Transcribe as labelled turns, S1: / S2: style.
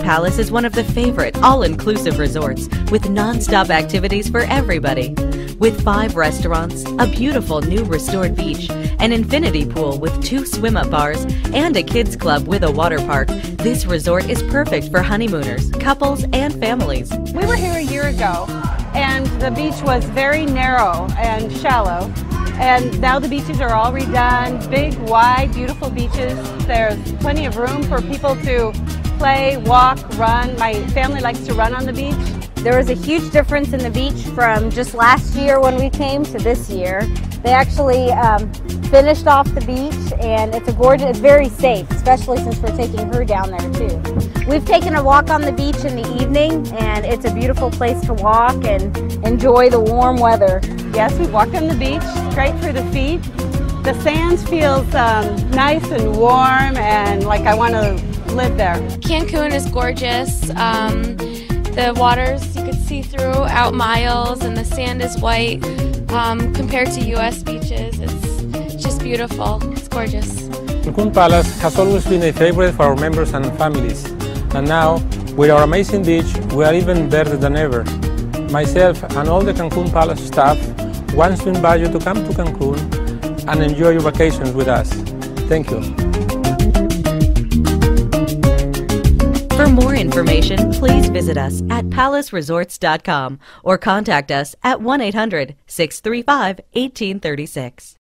S1: Palace is one of the favorite all-inclusive resorts with non-stop activities for everybody. With 5 restaurants, a beautiful new restored beach, an infinity pool with 2 swim-up bars, and a kids club with a water park, this resort is perfect for honeymooners, couples, and families.
S2: We were here a year ago, and the beach was very narrow and shallow. And now the beaches are all redone, big, wide, beautiful beaches. There's plenty of room for people to play, walk, run. My family likes to run on the beach.
S3: There was a huge difference in the beach from just last year when we came to this year. They actually finished off the beach, and it's it's very safe, especially since we're taking her down there too. We've taken a walk on the beach in the evening, and it's a beautiful place to walk and enjoy the warm weather.
S2: Yes, we walked on the beach, straight for the feet. The sand feels nice and warm, and like I want to live there.
S4: Cancun is gorgeous. The waters you could see through out miles, and the sand is white compared to U.S. beaches. It's just beautiful. It's gorgeous.
S5: Cancun Palace has always been a favorite for our members and families, and now, with our amazing beach, we are even better than ever. Myself and all the Cancun Palace staff wants to invite you to come to Cancun and enjoy your vacations with us. Thank you.
S1: For more information, please visit us at palaceresorts.com or contact us at 1-800-635-1836.